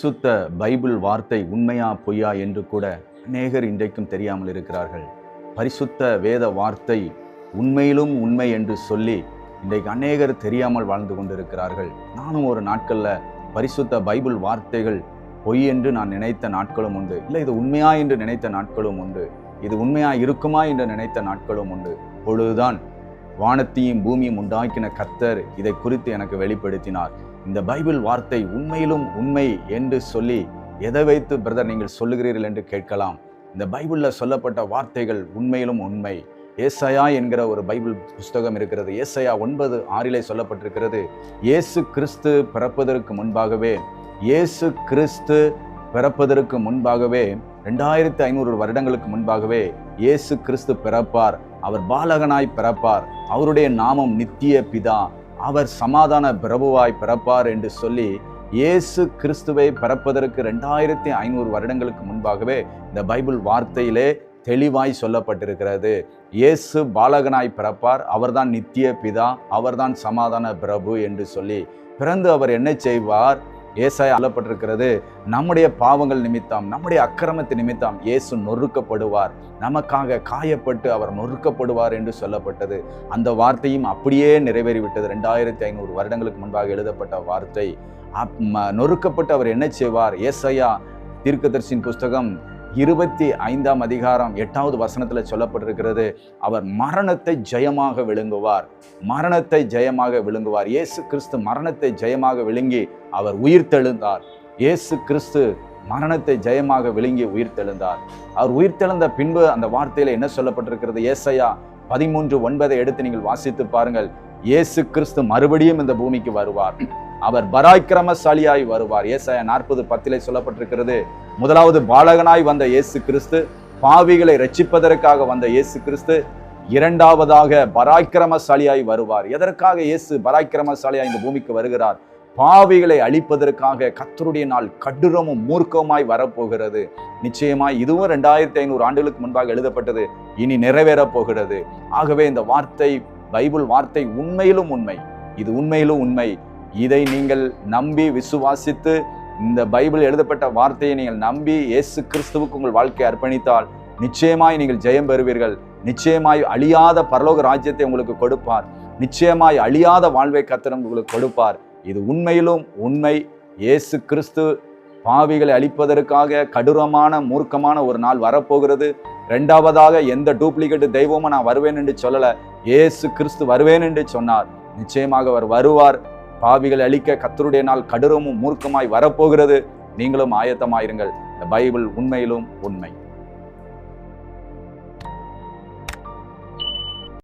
சுத்த பைபிள் வார்த்தை உண்மையா பொய்யா என்று கூட அநேகர் இன்றைக்கும் தெரியாமல் இருக்கிறார்கள். பரிசுத்த வேத வார்த்தை உண்மையிலும் உண்மை என்று சொல்லி இன்றைக்கு அநேகர் தெரியாமல் வாழ்ந்து கொண்டிருக்கிறார்கள். நானும் ஒரு நாட்களில் பரிசுத்த பைபிள் வார்த்தைகள் பொய் என்று நான் நினைத்த நாட்களும் உண்டு. இல்லை, இது உண்மையா என்று நினைத்த நாட்களும் உண்டு. இது உண்மையா இருக்குமா என்று நினைத்த நாட்களும் உண்டு. பொழுதுதான் வானத்தையும் பூமியும் உண்டாக்கின கர்த்தர் இதை குறித்து எனக்கு வெளிப்படுத்தினார். இந்த பைபிள் வார்த்தை உண்மையிலும் உண்மை என்று சொல்லி எதை வைத்து பிரதர் நீங்கள் சொல்லுகிறீர்கள் என்று கேட்கலாம். இந்த பைபிளில் சொல்லப்பட்ட வார்த்தைகள் உண்மையிலும் உண்மை. ஏசாயா என்கிற ஒரு பைபிள் புஸ்தகம் இருக்கிறது. ஏசாயா 9:6 சொல்லப்பட்டிருக்கிறது, இயேசு கிறிஸ்து பிறப்பதற்கு முன்பாகவே 2500 வருடங்களுக்கு முன்பாகவே இயேசு கிறிஸ்து பிறப்பார். அவர் பாலகனாய் பிறப்பார். அவருடைய நாமம் நித்திய பிதா. அவர் சமாதான பிரபுவாய் பிறப்பார் என்று சொல்லி இயேசு கிறிஸ்துவை பிறப்பதற்கு 2500 வருடங்களுக்கு முன்பாகவே இந்த பைபிள் வார்த்தையிலே தெளிவாய் சொல்லப்பட்டிருக்கிறது. இயேசு பாலகனாய் பிறப்பார். அவர்தான் நித்திய பிதா, அவர்தான் சமாதான பிரபு என்று சொல்லி பிறந்து அவர் என்ன செய்வார்? ஏசாயா சொல்லப்பட்டிருக்கிறது, நம்முடைய பாவங்கள் நிமித்தம், நம்முடைய அக்கிரமத்து நிமித்தம் இயேசு நொறுக்கப்படுவார், நமக்காக காயப்பட்டு அவர் நொறுக்கப்படுவார் என்று சொல்லப்பட்டது. அந்த வார்த்தையும் அப்படியே நிறைவேறிவிட்டது. 2500 வருடங்களுக்கு முன்பாக எழுதப்பட்ட வார்த்தை நொறுக்கப்பட்டு அவர் என்ன செய்வார்? ஏசாயா தீர்க்கதரிசியின் புஸ்தகம் 25ஆம் அதிகாரம் 8வது வசனத்தில் சொல்லப்பட்டிருக்கிறது, அவர் மரணத்தை ஜெயமாக விழுங்குவார். மரணத்தை ஜெயமாக விழுங்குவார். இயேசு கிறிஸ்து மரணத்தை ஜெயமாக விழுங்கி அவர் உயிர்த்தெழுந்தார். இயேசு கிறிஸ்து மரணத்தை ஜெயமாக விழுங்கி உயிர்த்தெழுந்தார். அவர் உயிர்த்தெழுந்த பின்பு அந்த வார்த்தையில என்ன சொல்லப்பட்டிருக்கிறது? ஏசாயா 13:9 எடுத்து நீங்கள் வாசித்து பாருங்கள். இயேசு கிறிஸ்து மறுபடியும் இந்த பூமிக்கு வருவார். அவர் பராக்கிரமசாலியாய் வருவார். ஏசாயா 40:10 சொல்லப்பட்டிருக்கிறது, முதலாவது பாலகனாய் வந்த இயேசு கிறிஸ்து, பாவிகளை ரட்சிப்பதற்காக வந்த இயேசு கிறிஸ்து இரண்டாவதாக பராக்கிரமசாலியாய் வருவார். எதற்காக இயேசு பராக்கிரமசாலியாய் இந்த பூமிக்கு வருகிறார்? பாவிகளை அழிப்பதற்காக. கர்த்தருடைய நாள் கடூரமும் மூர்க்கமாய் வரப்போகிறது. நிச்சயமாய் இதுவும் 2500 ஆண்டுகளுக்கு முன்பாக எழுதப்பட்டது, இனி நிறைவேறப் போகிறது. ஆகவே இந்த வார்த்தை, பைபிள் வார்த்தை உண்மையிலும் உண்மை. இது உண்மையிலும் உண்மை. இதை நீங்கள் நம்பி விசுவாசித்து இந்த பைபிள் எழுதப்பட்ட வார்த்தையை நீங்கள் நம்பி இயேசு கிறிஸ்துவுக்கு உங்கள் வாழ்க்கையை அர்ப்பணித்தால் நிச்சயமாய் நீங்கள் ஜெயம் பெறுவீர்கள். நிச்சயமாய் அழியாத பரலோக ராஜ்யத்தை உங்களுக்கு கொடுப்பார். நிச்சயமாய் அழியாத வாழ்வை கர்த்தர் உங்களுக்கு கொடுப்பார். இது உண்மையிலும் உண்மை. இயேசு கிறிஸ்து பாவிகளை அழிப்பதற்காக கடூரமான மூர்க்கமான ஒரு நாள் வரப்போகிறது. இரண்டாவதாக எந்த டூப்ளிகேட் தெய்வமும் நான் வருவேன் என்று சொல்லல. இயேசு கிறிஸ்து வருவேன் என்று சொன்னார். நிச்சயமாக அவர் வருவார். பாவிகளை அழிக்க கர்த்தருடைய நாள் கடூரமும் மூர்க்கமாய் வரப்போகிறது. நீங்களும் ஆயத்தமாயிருங்கள். இந்த பைபிள் உண்மையிலும் உண்மை.